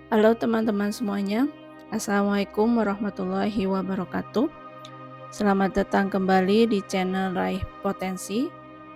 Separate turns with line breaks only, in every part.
Halo teman-teman semuanya, Assalamualaikum warahmatullahi wabarakatuh. Selamat datang kembali di channel Raih Potensi.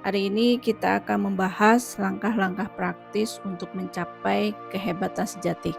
Hari ini kita akan membahas langkah-langkah praktis untuk mencapai kehebatan sejati.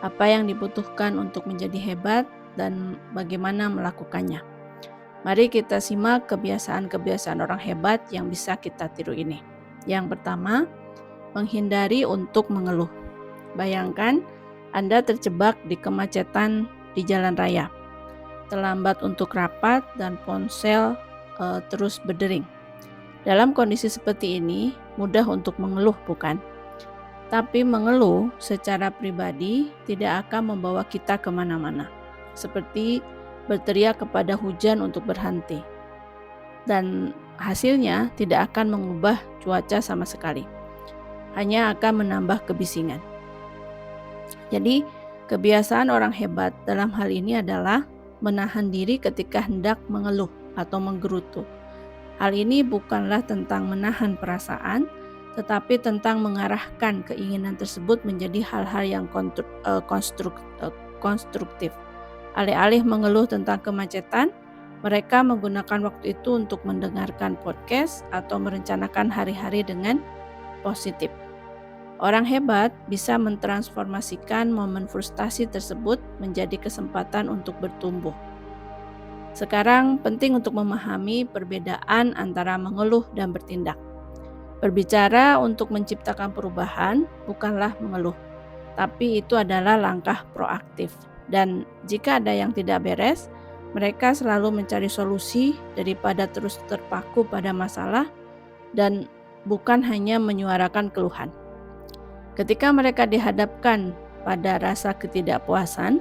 Apa yang dibutuhkan untuk menjadi hebat dan bagaimana melakukannya. Mari kita simak kebiasaan-kebiasaan orang hebat yang bisa kita tiru ini. Yang pertama, menghindari untuk mengeluh. Bayangkan Anda terjebak di kemacetan di jalan raya, terlambat untuk rapat dan ponsel terus berdering. Dalam kondisi seperti ini, mudah untuk mengeluh, bukan? Tapi mengeluh secara pribadi tidak akan membawa kita kemana-mana, seperti berteriak kepada hujan untuk berhenti. Dan hasilnya tidak akan mengubah cuaca sama sekali, hanya akan menambah kebisingan. Jadi, kebiasaan orang hebat dalam hal ini adalah menahan diri ketika hendak mengeluh atau menggerutu. Hal ini bukanlah tentang menahan perasaan, tetapi tentang mengarahkan keinginan tersebut menjadi hal-hal yang konstruktif. Alih-alih mengeluh tentang kemacetan, mereka menggunakan waktu itu untuk mendengarkan podcast atau merencanakan hari-hari dengan positif. Orang hebat bisa mentransformasikan momen frustasi tersebut menjadi kesempatan untuk bertumbuh. Sekarang penting untuk memahami perbedaan antara mengeluh dan bertindak. Berbicara untuk menciptakan perubahan bukanlah mengeluh, tapi itu adalah langkah proaktif. Dan jika ada yang tidak beres, mereka selalu mencari solusi daripada terus terpaku pada masalah dan bukan hanya menyuarakan keluhan. Ketika mereka dihadapkan pada rasa ketidakpuasan,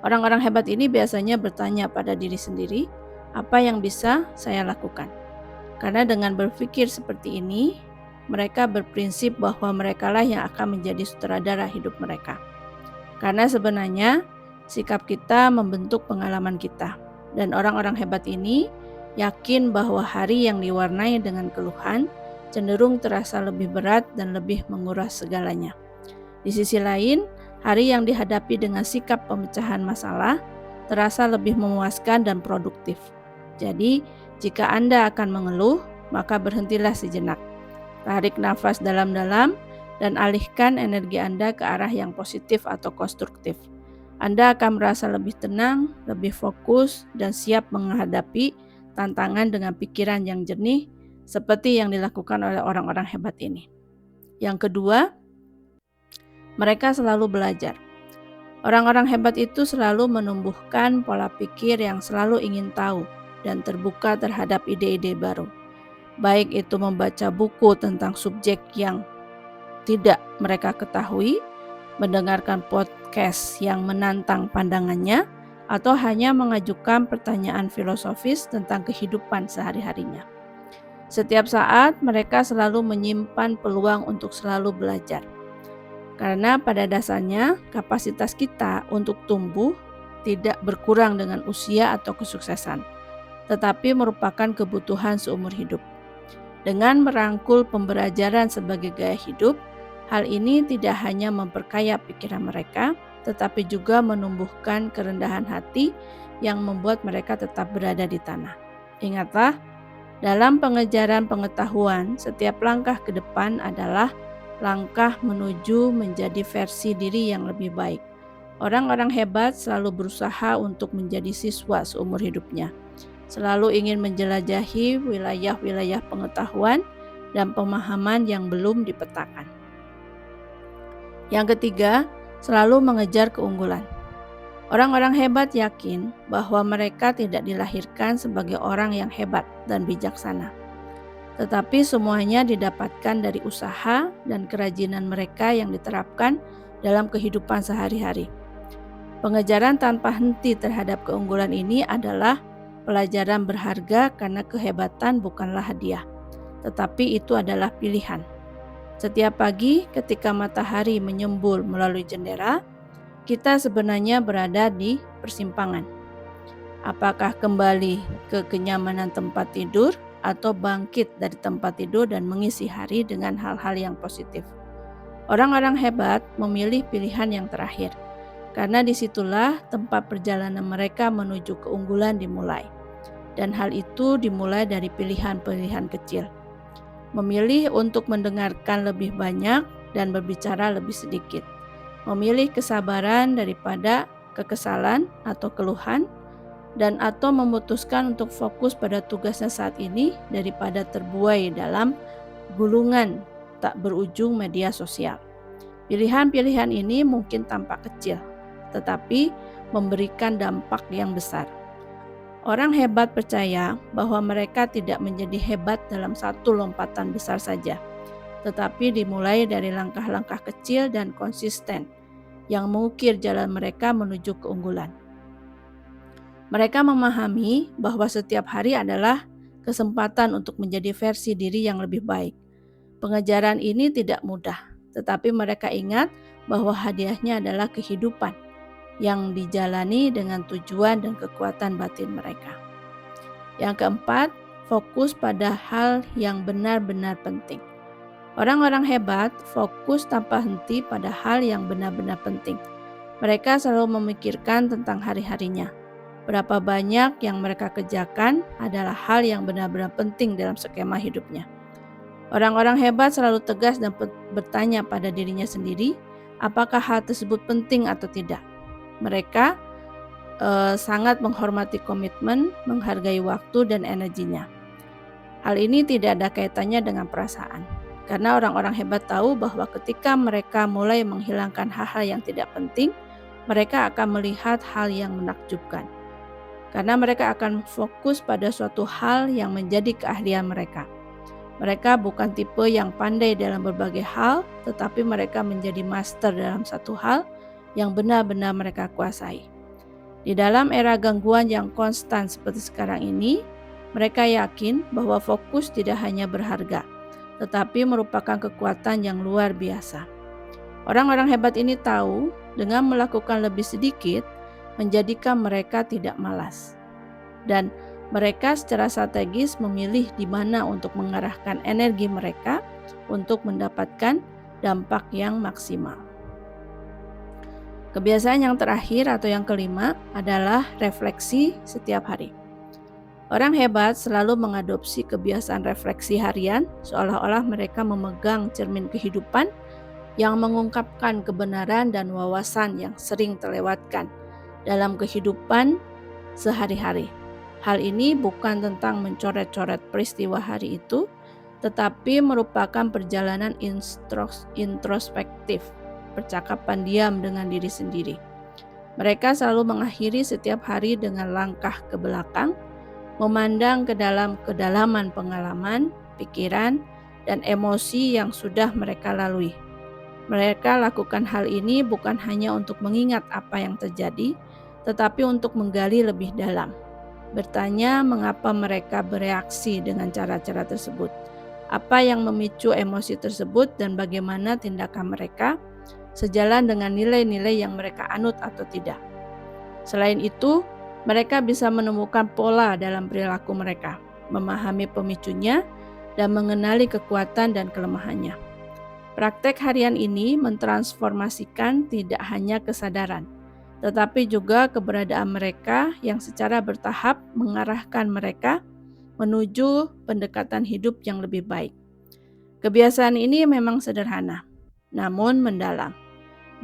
orang-orang hebat ini biasanya bertanya pada diri sendiri, apa yang bisa saya lakukan? Karena dengan berpikir seperti ini, mereka berprinsip bahwa merekalah yang akan menjadi sutradara hidup mereka. Karena sebenarnya sikap kita membentuk pengalaman kita. Dan orang-orang hebat ini yakin bahwa hari yang diwarnai dengan keluhan cenderung terasa lebih berat dan lebih menguras segalanya. Di sisi lain, hari yang dihadapi dengan sikap pemecahan masalah terasa lebih memuaskan dan produktif. Jadi, jika Anda akan mengeluh, maka berhentilah sejenak. Tarik nafas dalam-dalam dan alihkan energi Anda ke arah yang positif atau konstruktif. Anda akan merasa lebih tenang, lebih fokus, dan siap menghadapi tantangan dengan pikiran yang jernih seperti yang dilakukan oleh orang-orang hebat ini. Yang kedua, mereka selalu belajar. Orang-orang hebat itu selalu menumbuhkan pola pikir yang selalu ingin tahu dan terbuka terhadap ide-ide baru. Baik itu membaca buku tentang subjek yang tidak mereka ketahui, mendengarkan podcast yang menantang pandangannya, atau hanya mengajukan pertanyaan filosofis tentang kehidupan sehari-harinya. Setiap saat mereka selalu menyimpan peluang untuk selalu belajar. Karena pada dasarnya kapasitas kita untuk tumbuh tidak berkurang dengan usia atau kesuksesan, tetapi merupakan kebutuhan seumur hidup. Dengan merangkul pembelajaran sebagai gaya hidup, hal ini tidak hanya memperkaya pikiran mereka, tetapi juga menumbuhkan kerendahan hati yang membuat mereka tetap berada di tanah. Ingatlah, dalam pengejaran pengetahuan, setiap langkah ke depan adalah langkah menuju menjadi versi diri yang lebih baik. Orang-orang hebat selalu berusaha untuk menjadi siswa seumur hidupnya, selalu ingin menjelajahi wilayah-wilayah pengetahuan dan pemahaman yang belum dipetakan. Yang ketiga, selalu mengejar keunggulan. Orang-orang hebat yakin bahwa mereka tidak dilahirkan sebagai orang yang hebat dan bijaksana, tetapi semuanya didapatkan dari usaha dan kerajinan mereka yang diterapkan dalam kehidupan sehari-hari. Pengejaran tanpa henti terhadap keunggulan ini adalah pelajaran berharga karena kehebatan bukanlah hadiah, tetapi itu adalah pilihan. Setiap pagi ketika matahari menyembul melalui jendela, kita sebenarnya berada di persimpangan. Apakah kembali ke kenyamanan tempat tidur atau bangkit dari tempat tidur dan mengisi hari dengan hal-hal yang positif? Orang-orang hebat memilih pilihan yang terakhir, karena disitulah tempat perjalanan mereka menuju keunggulan dimulai. Dan hal itu dimulai dari pilihan-pilihan kecil. Memilih untuk mendengarkan lebih banyak dan berbicara lebih sedikit. Memilih kesabaran daripada kekesalan atau keluhan, dan atau memutuskan untuk fokus pada tugasnya saat ini daripada terbuai dalam gulungan tak berujung media sosial. Pilihan-pilihan ini mungkin tampak kecil, tetapi memberikan dampak yang besar. Orang hebat percaya bahwa mereka tidak menjadi hebat dalam satu lompatan besar saja, tetapi dimulai dari langkah-langkah kecil dan konsisten yang mengukir jalan mereka menuju keunggulan. Mereka memahami bahwa setiap hari adalah kesempatan untuk menjadi versi diri yang lebih baik. Pengejaran ini tidak mudah, tetapi mereka ingat bahwa hadiahnya adalah kehidupan yang dijalani dengan tujuan dan kekuatan batin mereka. Yang keempat, fokus pada hal yang benar-benar penting. Orang-orang hebat fokus tanpa henti pada hal yang benar-benar penting. Mereka selalu memikirkan tentang hari-harinya. Berapa banyak yang mereka kerjakan adalah hal yang benar-benar penting dalam skema hidupnya. Orang-orang hebat selalu tegas dan bertanya pada dirinya sendiri, apakah hal tersebut penting atau tidak. Mereka sangat menghormati komitmen, menghargai waktu dan energinya. Hal ini tidak ada kaitannya dengan perasaan, karena orang-orang hebat tahu bahwa ketika mereka mulai menghilangkan hal-hal yang tidak penting, mereka akan melihat hal yang menakjubkan. Karena mereka akan fokus pada suatu hal yang menjadi keahlian mereka. Mereka bukan tipe yang pandai dalam berbagai hal, tetapi mereka menjadi master dalam satu hal yang benar-benar mereka kuasai. Di dalam era gangguan yang konstan seperti sekarang ini, mereka yakin bahwa fokus tidak hanya berharga, tetapi merupakan kekuatan yang luar biasa. Orang-orang hebat ini tahu dengan melakukan lebih sedikit, menjadikan mereka tidak malas. Dan mereka secara strategis memilih di mana untuk mengarahkan energi mereka untuk mendapatkan dampak yang maksimal. Kebiasaan yang terakhir atau yang kelima adalah refleksi setiap hari. Orang hebat selalu mengadopsi kebiasaan refleksi harian, seolah-olah mereka memegang cermin kehidupan yang mengungkapkan kebenaran dan wawasan yang sering terlewatkan dalam kehidupan sehari-hari. Hal ini bukan tentang mencoret-coret peristiwa hari itu, tetapi merupakan perjalanan introspektif, percakapan diam dengan diri sendiri. Mereka selalu mengakhiri setiap hari dengan langkah ke belakang, memandang ke dalam kedalaman pengalaman, pikiran, dan emosi yang sudah mereka lalui. Mereka lakukan hal ini bukan hanya untuk mengingat apa yang terjadi, tetapi untuk menggali lebih dalam. Bertanya mengapa mereka bereaksi dengan cara-cara tersebut, apa yang memicu emosi tersebut, dan bagaimana tindakan mereka sejalan dengan nilai-nilai yang mereka anut atau tidak. Selain itu, mereka bisa menemukan pola dalam perilaku mereka, memahami pemicunya, dan mengenali kekuatan dan kelemahannya. Praktek harian ini mentransformasikan tidak hanya kesadaran, tetapi juga keberadaan mereka yang secara bertahap mengarahkan mereka menuju pendekatan hidup yang lebih baik. Kebiasaan ini memang sederhana, namun mendalam,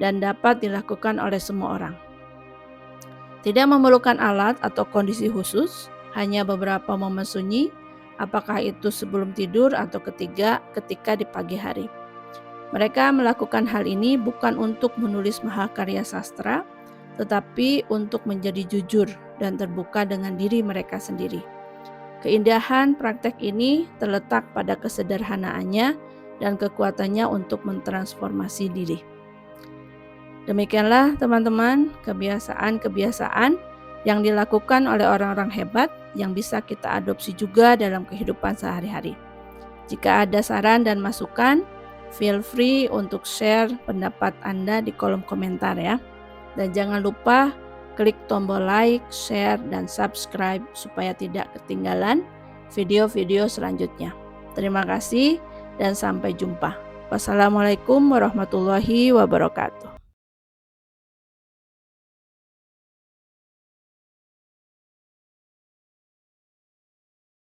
dan dapat dilakukan oleh semua orang. Tidak memerlukan alat atau kondisi khusus, hanya beberapa momen sunyi, apakah itu sebelum tidur atau ketika di pagi hari. Mereka melakukan hal ini bukan untuk menulis mahakarya sastra, tetapi untuk menjadi jujur dan terbuka dengan diri mereka sendiri. Keindahan praktek ini terletak pada kesederhanaannya dan kekuatannya untuk mentransformasi diri. Demikianlah teman-teman, kebiasaan-kebiasaan yang dilakukan oleh orang-orang hebat yang bisa kita adopsi juga dalam kehidupan sehari-hari. Jika ada saran dan masukan, feel free untuk share pendapat Anda di kolom komentar ya. Dan jangan lupa klik tombol like, share, dan subscribe supaya tidak ketinggalan video-video selanjutnya. Terima kasih dan sampai jumpa. Wassalamualaikum warahmatullahi wabarakatuh.